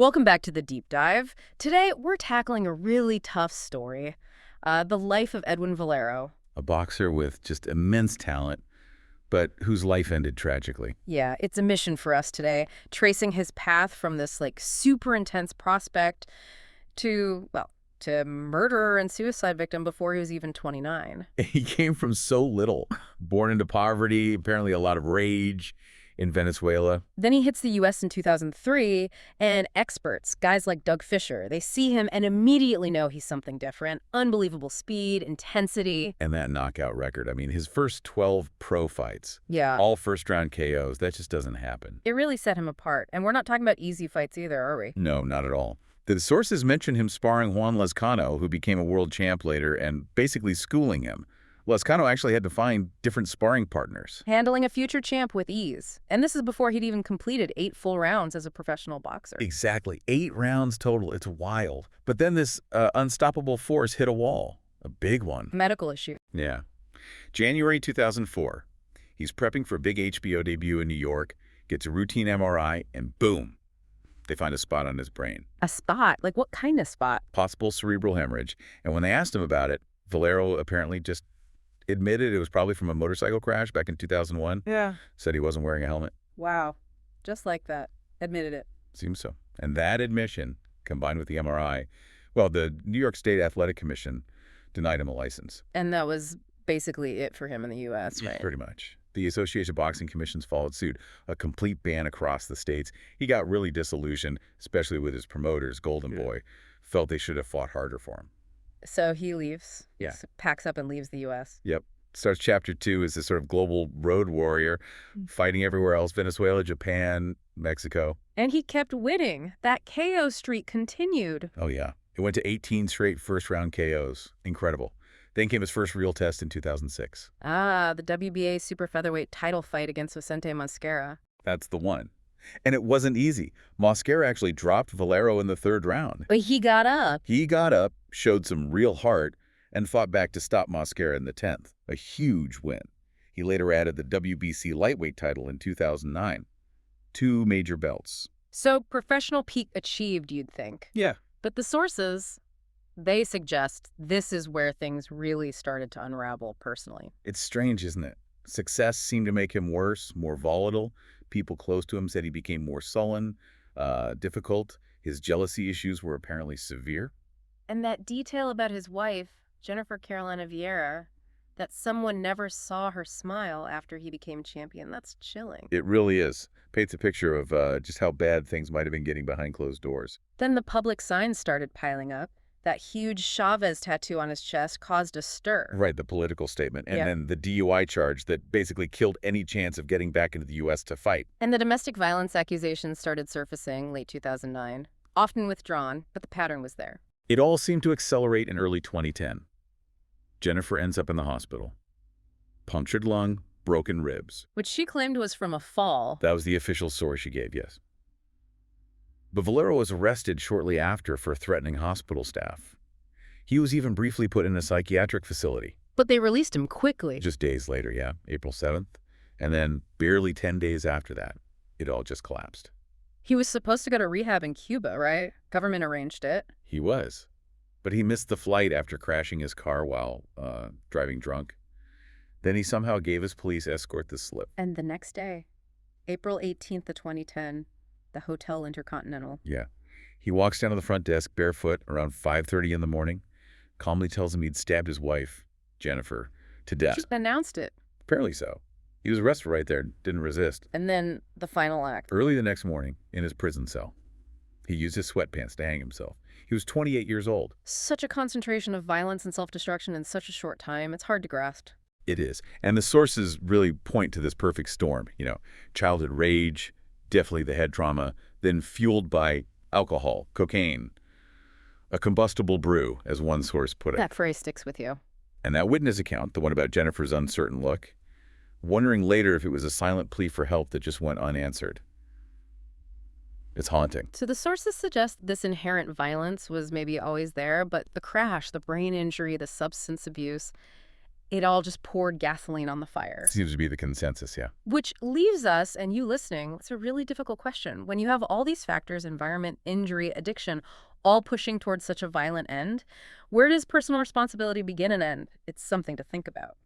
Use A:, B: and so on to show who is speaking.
A: Welcome back to the deep dive. Today, we're tackling a really tough story, the life of Edwin Valero.
B: A boxer with just immense talent, but whose life ended tragically.
A: Yeah, it's a mission for us today, tracing his path from this super intense prospect to, well, to murderer and suicide victim before he was even 29.
B: He came from so little, born into poverty, apparently a lot of rage in Venezuela.
A: Then he hits the U.S. in 2003, and experts, guys like Doug Fisher, they see him and immediately know he's something different. Unbelievable speed, intensity.
B: And that knockout record. I mean, his first 12 pro fights,
A: Yeah.
B: all first-round KOs, that just doesn't happen.
A: It really set him apart. And we're not talking about easy fights either, are we?
B: No, not at all. The sources mention him sparring Juan Lezcano, who became a world champ later, and basically schooling him. Lezcano actually had to find different sparring partners.
A: Handling a future champ with ease. And this is before he'd even completed 8 full rounds as a professional boxer.
B: Exactly. 8 rounds total. It's wild. But then this unstoppable force hit a wall. A big one.
A: Medical issue.
B: Yeah. January 2004. He's prepping for a big HBO debut in New York, gets a routine MRI, and boom, they find a spot on his brain.
A: A spot? Like what kind of spot?
B: Possible cerebral hemorrhage. And when they asked him about it, Valero apparently just admitted it was probably from a motorcycle crash back in 2001.
A: Yeah.
B: Said he wasn't wearing a helmet.
A: Wow. Just like that. Admitted it.
B: Seems so. And that admission, combined with the MRI, well, the New York State Athletic Commission denied him a license.
A: And that was basically it for him in the U.S., right?
B: Pretty much. The Association of Boxing Commissions followed suit, a complete ban across the states. He got really disillusioned, especially with his promoters, Golden Boy, felt they should have fought harder for him.
A: So he leaves.
B: Yeah.
A: Packs up and leaves the U.S.
B: Yep. Starts chapter 2 as this sort of global road warrior, fighting everywhere else, Venezuela, Japan, Mexico.
A: And he kept winning. That KO streak continued.
B: Oh, yeah. It went to 18 straight first-round KOs. Incredible. Then came his first real test in 2006.
A: Ah, the WBA super featherweight title fight against Vicente Mosquera.
B: That's the one. And it wasn't easy. Mosquera actually dropped Valero in the 3rd round.
A: But he got up.
B: He got up, showed some real heart, and fought back to stop Mosquera in the 10th. A huge win. He later added the WBC lightweight title in 2009. 2 major belts.
A: So professional peak achieved, you'd think.
B: Yeah.
A: But the sources, they suggest this is where things really started to unravel personally.
B: It's strange, isn't it? Success seemed to make him worse, more volatile. People close to him said he became more sullen, difficult. His jealousy issues were apparently severe.
A: And that detail about his wife, Jennifer Carolina Vieira, that someone never saw her smile after he became champion, that's chilling.
B: It really is. Paints a picture of just how bad things might have been getting behind closed doors.
A: Then the public signs started piling up. That huge Chavez tattoo on his chest caused a stir.
B: Right, the political statement. And then the DUI charge that basically killed any chance of getting back into the U.S. to fight.
A: And the domestic violence accusations started surfacing late 2009, often withdrawn, but the pattern was there.
B: It all seemed to accelerate in early 2010. Jennifer ends up in the hospital. Punctured lung, broken ribs.
A: Which she claimed was from a fall.
B: That was the official source she gave, yes. But Valero was arrested shortly after for threatening hospital staff. He was even briefly put in a psychiatric facility.
A: But they released him quickly.
B: Just days later, yeah, April 7th. And then barely 10 days after that, it all just collapsed.
A: He was supposed to go to rehab in Cuba, right? Government arranged it.
B: He was. But he missed the flight after crashing his car while driving drunk. Then he somehow gave his police escort the slip.
A: And the next day, April 18th of 2010, the Hotel Intercontinental.
B: Yeah. He walks down to the front desk barefoot around 5:30 in the morning, calmly tells him he'd stabbed his wife, Jennifer, to death.
A: Just announced it.
B: Apparently so. He was arrested right there, didn't resist.
A: And then the final act.
B: Early the next morning, in his prison cell, he used his sweatpants to hang himself. He was 28 years old.
A: Such a concentration of violence and self-destruction in such a short time. It's hard to grasp.
B: It is. And the sources really point to this perfect storm. You know, childhood rage, definitely the head trauma, then fueled by alcohol, cocaine, a combustible brew, as one source put it.
A: That phrase sticks with you.
B: And that witness account, the one about Jennifer's uncertain look, wondering later if it was a silent plea for help that just went unanswered. It's haunting.
A: So the sources suggest this inherent violence was maybe always there, but the crash, the brain injury, the substance abuse, It all just poured gasoline on the fire.
B: Seems to be the consensus, yeah.
A: Which leaves us, and you listening, it's a really difficult question. When you have all these factors, environment, injury, addiction, all pushing towards such a violent end, where does personal responsibility begin and end? It's something to think about.